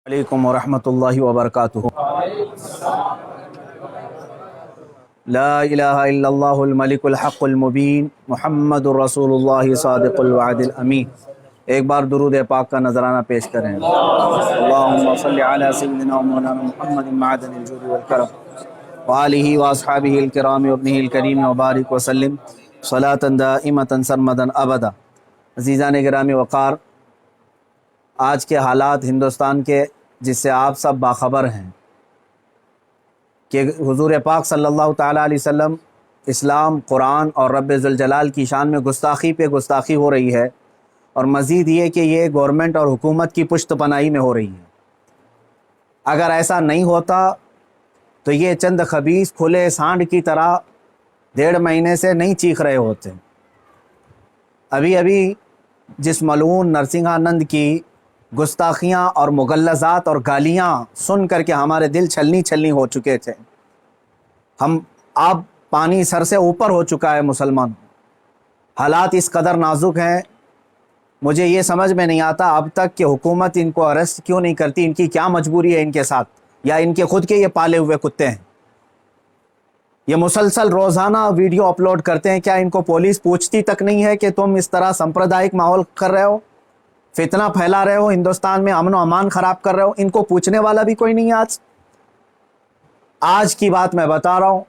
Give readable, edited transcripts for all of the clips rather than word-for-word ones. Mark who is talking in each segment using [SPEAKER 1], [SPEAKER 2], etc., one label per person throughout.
[SPEAKER 1] علیکم ورحمۃ اللہ وبرکاتہ۔ لا الہ الا اللہ الملک الحق المبین محمد الرسول اللہ صادق الوعد الامین۔ ایک بار درود پاک کا نذرانہ پیش کریں۔ اللہم صلی علی سیدنا و مولانا محمد معدن الجود والکرم وآلہ واصحابہ الکرام وابنہ الکریم وبارک وسلم صلاۃ دائمۃ سرمدا ابدا۔ عزیزان گرامی وقار، آج کے حالات ہندوستان کے جس سے آپ سب باخبر ہیں کہ حضور پاک صلی اللہ تعالیٰ علیہ وسلم، اسلام، قرآن اور رب ذوالجلال کی شان میں گستاخی پہ گستاخی ہو رہی ہے، اور مزید یہ کہ یہ گورنمنٹ اور حکومت کی پشت پناہی میں ہو رہی ہے۔ اگر ایسا نہیں ہوتا تو یہ چند خبیث کھلے سانڈ کی طرح 1.5 مہینے سے نہیں چیخ رہے ہوتے۔ ابھی جس ملعون نرسنگھانند کی گستاخیاں اور مغلظات اور گالیاں سن کر کے ہمارے دل چھلنی ہو چکے تھے، اب پانی سر سے اوپر ہو چکا ہے مسلمان۔ حالات اس قدر نازک ہیں، مجھے یہ سمجھ میں نہیں آتا اب تک کہ حکومت ان کو اریسٹ کیوں نہیں کرتی۔ ان کی کیا مجبوری ہے ان کے ساتھ، یا ان کے خود کے یہ پالے ہوئے کتے ہیں؟ یہ مسلسل روزانہ ویڈیو اپلوڈ کرتے ہیں، کیا ان کو پولیس پوچھتی تک نہیں ہے کہ تم اس طرح سمپردائک ماحول کر رہے ہو، فتنہ پھیلا رہے ہو، ہندوستان میں امن و امان خراب کر رہے ہو؟ ان کو پوچھنے والا بھی کوئی نہیں ہے۔ آج کی بات میں بتا رہا ہوں،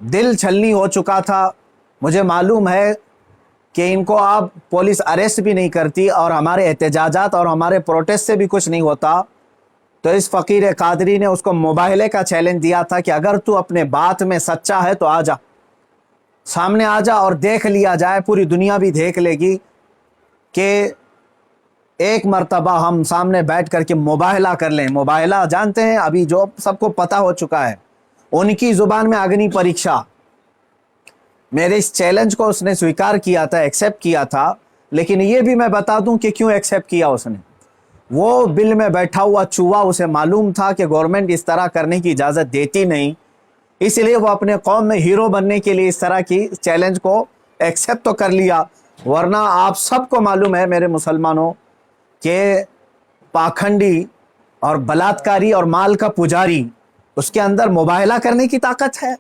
[SPEAKER 1] دل چھلنی ہو چکا تھا۔ مجھے معلوم ہے کہ ان کو اب پولیس اریسٹ بھی نہیں کرتی اور ہمارے احتجاجات اور ہمارے پروٹیسٹ سے بھی کچھ نہیں ہوتا، تو اس فقیر قادری نے اس کو مباہلے کا چیلنج دیا تھا کہ اگر تو اپنے بات میں سچا ہے تو آ جا، سامنے آ جا اور دیکھ لیا جائے، پوری دنیا بھی دیکھ لے گی کہ ایک مرتبہ ہم سامنے بیٹھ کر کے مباہلہ کر لیں۔ مباہلہ جانتے ہیں، ابھی جو سب کو پتہ ہو چکا ہے، ان کی زبان میں اگنی پریکشا۔ میرے اس چیلنج کو اس نے سویکار کیا تھا، ایکسیپٹ کیا تھا، لیکن یہ بھی میں بتا دوں کہ کیوں ایکسیپٹ کیا اس نے۔ وہ بل میں بیٹھا ہوا چوہا، اسے معلوم تھا کہ گورنمنٹ اس طرح کرنے کی اجازت دیتی نہیں، اس لیے وہ اپنے قوم میں ہیرو بننے کے لیے اس طرح کی چیلنج کو ایکسیپٹ تو کر لیا، ورنہ آپ سب کو معلوم ہے میرے مسلمانوں کہ پاکھنڈی اور بلاتکاری اور مال کا پجاری، اس کے اندر مباہلہ کرنے کی طاقت ہے،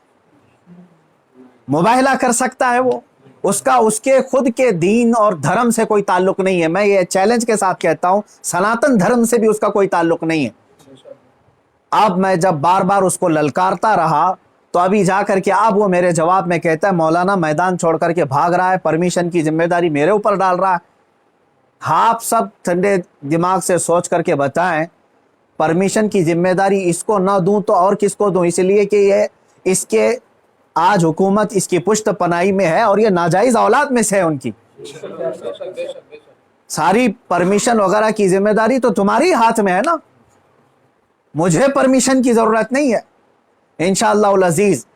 [SPEAKER 1] مباہلہ کر سکتا ہے وہ۔ اس کے خود کے دین اور دھرم سے کوئی تعلق نہیں ہے، میں یہ چیلنج کے ساتھ کہتا ہوں، سناتن دھرم سے بھی اس کا کوئی تعلق نہیں ہے۔ اب میں جب بار بار اس کو للکارتا رہا تو ابھی جا کر کے اب وہ میرے جواب میں کہتا ہے مولانا میدان چھوڑ کر کے بھاگ رہا ہے، پرمیشن کی ذمہ داری میرے اوپر ڈال رہا ہے۔ آپ سب ٹھنڈے دماغ سے سوچ کر کے بتائیں، پرمیشن کی ذمہ داری اس کو نہ دوں تو اور کس کو دوں؟ اس لیے کہ یہ اس کے آج حکومت اس کی پشت پناہی میں ہے اور یہ ناجائز اولاد میں سے ہے ان کی۔ ساری پرمیشن وغیرہ کی ذمہ داری تو تمہاری ہاتھ میں ہے نا، مجھے پرمیشن کی ضرورت نہیں ہے۔ انشاءاللہ العزیز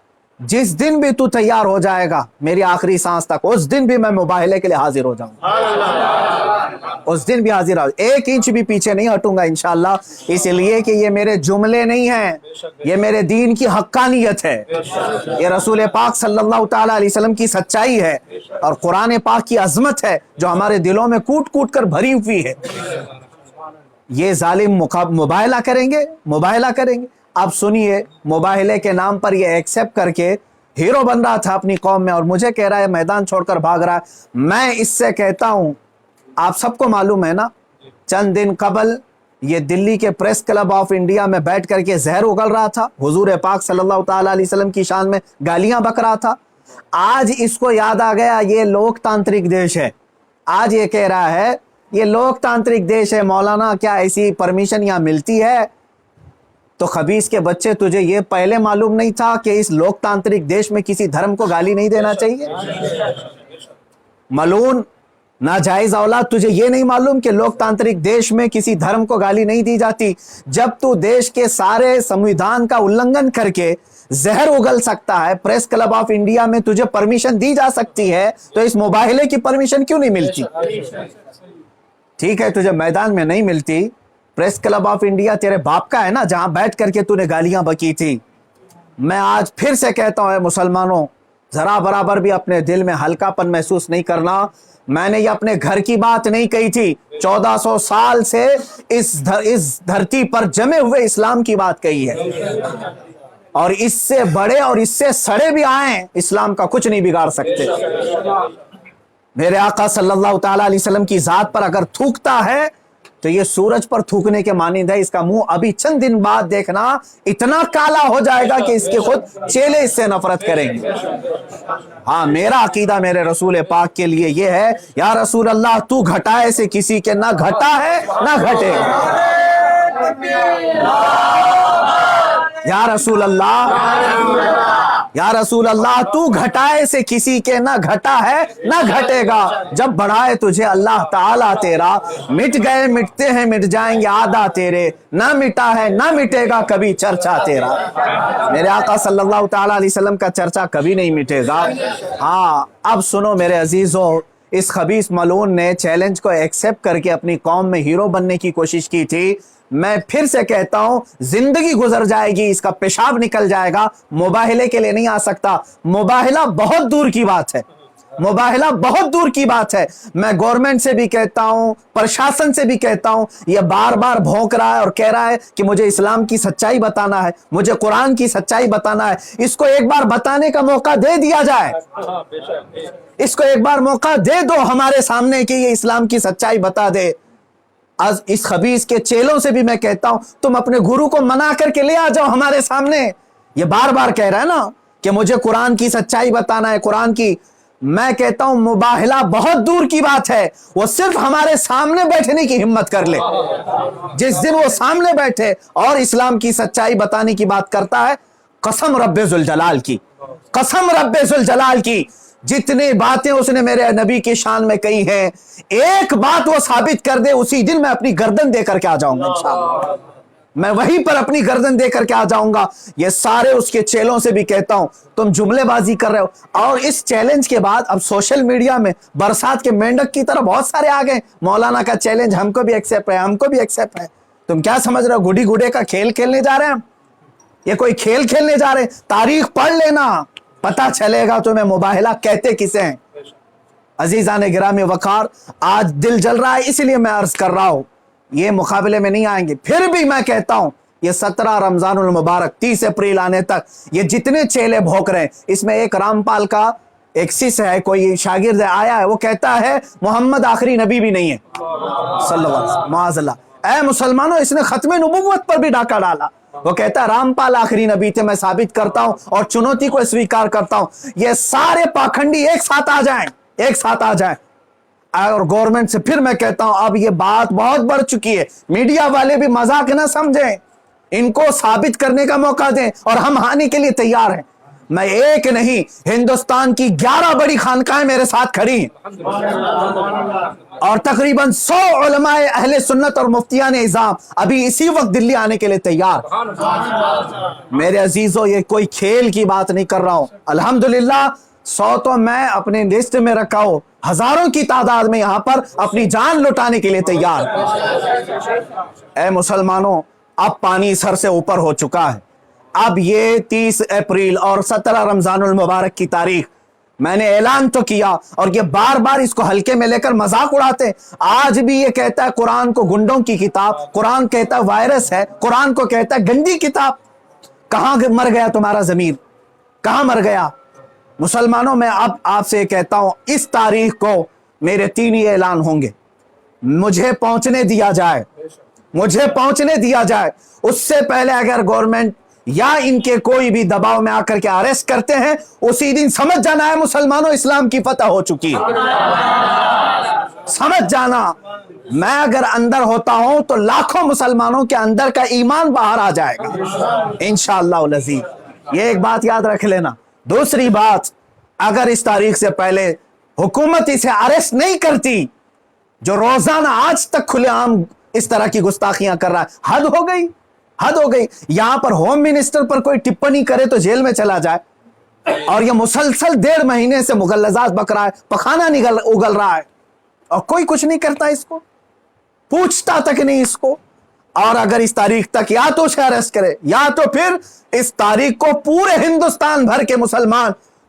[SPEAKER 1] جس دن بھی تو تیار ہو جائے گا میری آخری سانس تک، اس دن بھی میں مباہلے کے لیے حاضر ہو جاؤں گا، اس دن بھی حاضر ہوں، 1 انچ بھی پیچھے نہیں ہٹوں گا انشاءاللہ، اس لیے کہ یہ میرے جملے نہیں ہیں، یہ میرے دین کی حقانیت ہے، یہ رسول پاک صلی اللہ تعالیٰ علیہ وسلم کی سچائی ہے، اور قرآن پاک کی عظمت ہے جو ہمارے دلوں میں کوٹ کوٹ کر بھری ہوئی ہے۔ یہ ظالم مباہلہ کریں گے۔ اب سنیے، مباہلے کے نام پر یہ ایکسیپٹ کر کے ہیرو بن رہا تھا اپنی قوم میں، اور مجھے کہہ رہا ہے میدان چھوڑ کر بھاگ رہا ہے۔ میں اس سے کہتا ہوں، آپ سب کو معلوم ہے نا، چند دن قبل یہ دلی کے پریس کلب آف انڈیا میں بیٹھ کر کے زہر اگل رہا تھا، حضور پاک صلی اللہ تعالیٰ علیہ وسلم کی شان میں گالیاں بک رہا تھا۔ آج اس کو یاد آ گیا یہ لوک تانترک دیش ہے، آج یہ کہہ رہا ہے یہ لوک تانترک دیش ہے، مولانا کیا ایسی پرمیشن یہاں ملتی ہے؟ تو خبیث کے بچے، تجھے یہ پہلے معلوم نہیں تھا کہ اس لوک تانترک دیش میں کسی دھرم کو گالی نہیں دینا چاہیے؟ ملعون ناجائز اولاد، تجھے یہ نہیں معلوم کہ لوک تانترک دیش میں کسی دھرم کو گالی نہیں دی جاتی؟ جب تو دیش کے سارے سمویدھان کا النگھن کر کے زہر اگل سکتا ہے، پریس کلب آف انڈیا میں تجھے پرمیشن دی جا سکتی ہے، تو اس مباہلے کی پرمیشن کیوں نہیں ملتی؟ ٹھیک ہے، تجھے میدان میں نہیں ملتی، پریس کلب آف انڈیا تیرے باپ کا ہے نا، جہاں بیٹھ کر کے تو نے گالیاں بکی تھی۔ میں آج پھر سے کہتا ہوں اے مسلمانوں، ذرا برابر بھی اپنے دل میں ہلکا پن محسوس نہیں کرنا. میں نے یہ اپنے گھر کی بات نہیں کہی تھی, 1400 سال سے اس دھرتی پر جمے ہوئے اسلام کی بات کہی ہے, اور اس سے بڑے اور اس سے سڑے بھی آئیں, اسلام کا کچھ نہیں بگاڑ سکتے. میرے آقا صلی اللہ تعالیٰ علیہ وسلم کی ذات پر اگر تھوکتا ہے تو یہ سورج پر تھوکنے کے مانند ہے. اس کا منہ ابھی چند دن بعد دیکھنا اتنا کالا ہو جائے گا کہ اس کے خود چیلے اس سے نفرت کریں گے. ہاں, میرا عقیدہ میرے رسول پاک کے لیے یہ ہے, یا رسول اللہ تو گھٹائے سے کسی کے نہ گھٹا ہے نہ گھٹے. یا رسول اللہ, یا رسول اللہ تو گھٹائے سے کسی کے نہ گھٹا ہے نہ گھٹے گا. جب بڑھائے تجھے اللہ تعالیٰ تیرا, مٹ گئے مٹتے ہیں مٹ جائیں گے آدھا تیرے, نہ مٹا ہے نہ مٹے گا کبھی چرچا تیرا. میرے آقا صلی اللہ تعالیٰ علیہ وسلم کا چرچا کبھی نہیں مٹے گا. ہاں, اب سنو میرے عزیزو, اس خبیث ملعون نے چیلنج کو ایکسپٹ کر کے اپنی قوم میں ہیرو بننے کی کوشش کی تھی. میں پھر سے کہتا ہوں, زندگی گزر جائے گی, اس کا پیشاب نکل جائے گا, مباہلے کے لیے نہیں آ سکتا. مباہلہ بہت دور کی بات ہے, مباہلہ بہت دور کی بات ہے. میں گورنمنٹ سے بھی کہتا ہوں, پرشاسن سے بھی کہتا ہوں, یہ بار بار بھونک رہا ہے اور کہہ رہا ہے کہ مجھے اسلام کی سچائی بتانا ہے, مجھے قرآن کی سچائی بتانا ہے. اس کو ایک بار بتانے کا موقع دے دیا جائے, اس کو ایک بار موقع دے دو ہمارے سامنے کہ یہ اسلام کی سچائی بتا دے. از اس خبیث کے چیلوں سے بھی میں کہتا ہوں, تم اپنے گرو کو منا کر کے لے آ جاؤ ہمارے سامنے. یہ بار بار کہہ رہا ہے نا کہ مجھے قرآن کی سچائی بتانا ہے, قرآن کی. میں کہتا ہوں مباہلہ بہت دور کی بات ہے, وہ صرف ہمارے سامنے بیٹھنے کی ہمت کر لے. جس دن وہ سامنے بیٹھے اور اسلام کی سچائی بتانے کی بات کرتا ہے, قسم رب ذوالجلال کی, قسم رب ذوالجلال کی, جتنی باتیں اس نے میرے نبی کی شان میں کہی ہیں, ایک بات وہ ثابت کر دے, اسی دن میں اپنی گردن دے کر کے آ جاؤں گا انشاءاللہ. میں وہیں پر اپنی گردن دے کر کے آ جاؤں گا. یہ سارے اس کے چیلوں سے بھی کہتا ہوں, تم جملے بازی کر رہے ہو. اور اس چیلنج کے بعد اب سوشل میڈیا میں برسات کے مینڈک کی طرح بہت سارے آ گئے, مولانا کا چیلنج ہم کو بھی ایکسیپٹ ہے, ہم کو بھی ایکسیپٹ ہے. تم کیا سمجھ رہے ہو, گڈی گڈے کا کھیل کھیلنے جا رہے ہیں ہم؟ یہ کوئی کھیل کھیلنے جا رہے ہیں؟ تاریخ پڑھ لینا, پتا چلے گا تمہیں مباہلہ کہتے کسے ہیں. عزیزان گرامی وقار, آج دل جل رہا ہے اس لیے میں عرض کر رہا ہوں, یہ مقابلے میں نہیں آئیں گے. پھر بھی میں کہتا ہوں, یہ 17 رمضان المبارک 30 اپریل آنے تک یہ جتنے چیلے بھوک رہے ہیں, اس میں ایک رامپال کا ایک سس ہے, کوئی شاگرد آیا ہے, وہ کہتا ہے محمد آخری نبی بھی نہیں ہے صلی اللہ علیہ وسلم. معاذ اللہ. اے مسلمانوں, اس نے ختم نبوت پر بھی ڈاکہ ڈالا. وہ کہتا ہے رامپال آخری نبی تھے, میں ثابت کرتا ہوں اور چنوتی کو اسویکار کرتا ہوں. یہ سارے پاکھنڈی ایک ساتھ آ جائیں, ایک ساتھ آ جائیں. اور گورنمنٹ سے پھر میں کہتا ہوں, اب یہ بات بہت بڑھ چکی ہے, میڈیا والے بھی مذاق نہ سمجھیں, ان کو ثابت کرنے کا موقع دیں, اور ہم آنے کے لیے تیار ہیں. میں ایک نہیں, ہندوستان کی 11 بڑی خانقاہیں میرے ساتھ کھڑی ہیں, اور تقریباً 100 علماء اہل سنت اور مفتیان اعظام ابھی اسی وقت دلی آنے کے لیے تیار. میرے عزیزو, یہ کوئی کھیل کی بات نہیں کر رہا ہوں. الحمدللہ 100 تو میں اپنے لسٹ میں رکھا ہوں, ہزاروں کی تعداد میں یہاں پر اپنی جان لٹانے کے لیے تیار. اے مسلمانوں, اب پانی سر سے اوپر ہو چکا ہے. اب یہ 30 اپریل اور 17 رمضان المبارک کی تاریخ میں نے اعلان تو کیا, اور یہ بار بار اس کو ہلکے میں لے کر مذاق اڑاتے. آج بھی یہ کہتا ہے قرآن کو گنڈوں کی کتاب, قرآن کہتا ہے وائرس ہے, قرآن کو کہتا ہے گندی کتاب. کہاں مر گیا تمہارا ضمیر, کہاں مر گیا؟ مسلمانوں, میں اب آپ سے کہتا ہوں, اس تاریخ کو میرے 3 ہی اعلان ہوں گے. مجھے پہنچنے دیا جائے, مجھے پہنچنے دیا جائے. اس سے پہلے اگر گورنمنٹ یا ان کے کوئی بھی دباؤ میں آ کر کے اریسٹ کرتے ہیں, اسی دن سمجھ جانا ہے مسلمانوں, اسلام کی فتح ہو چکی ہے. سمجھ جانا, میں اگر اندر ہوتا ہوں تو لاکھوں مسلمانوں کے اندر کا ایمان باہر آ جائے گا انشاءاللہ العزیز. یہ ایک بات یاد رکھ لینا. دوسری بات, اگر اس تاریخ سے پہلے حکومت اسے اریسٹ نہیں کرتی, جو روزانہ آج تک کھلے عام اس طرح کی گستاخیاں کر رہا ہے, حد ہو گئی, حد ہو گئی. یہاں پر ہوم منسٹر پر کوئی ٹپنی کرے تو جیل میں چلا جائے, اور یہ مسلسل 1.5 مہینے سے مغلظات بک رہا ہے, پخانہ اگل رہا ہے, اور کوئی کچھ نہیں کرتا, اس کو پوچھتا تک نہیں اس کو. اور اگر اس تاریخ تک یا تو اسے اریسٹ کرے, یا تو پھر اس تاریخ کو پورے ہندوستان بھر کے مسلمان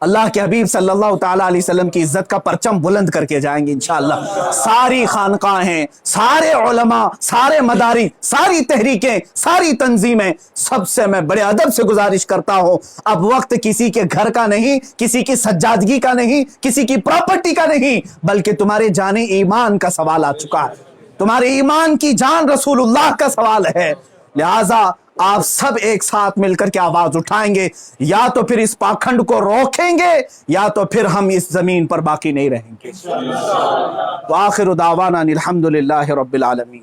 [SPEAKER 1] اللہ کے حبیب صلی اللہ تعالیٰ علیہ وسلم کی عزت کا پرچم بلند کر کے جائیں گے انشاءاللہ۔ ساری خانقاہیں، سارے علماء، سارے مدارس، ساری تحریکیں، ساری تنظیمیں، سب سے میں بڑے ادب سے گزارش کرتا ہوں، اب وقت کسی کے گھر کا نہیں، کسی کی سجادگی کا نہیں، کسی کی پراپرٹی کا نہیں، بلکہ تمہارے جان ایمان کا سوال آ چکا ہے، تمہارے ایمان کی جان رسول اللہ کا سوال ہے۔ لہٰذا آپ سب ایک ساتھ مل کر کے آواز اٹھائیں گے، یا تو پھر اس پاکھنڈ کو روکیں گے یا تو پھر ہم اس زمین پر باقی نہیں رہیں گے۔ وآخر دعوانا الحمدللہ رب العالمین۔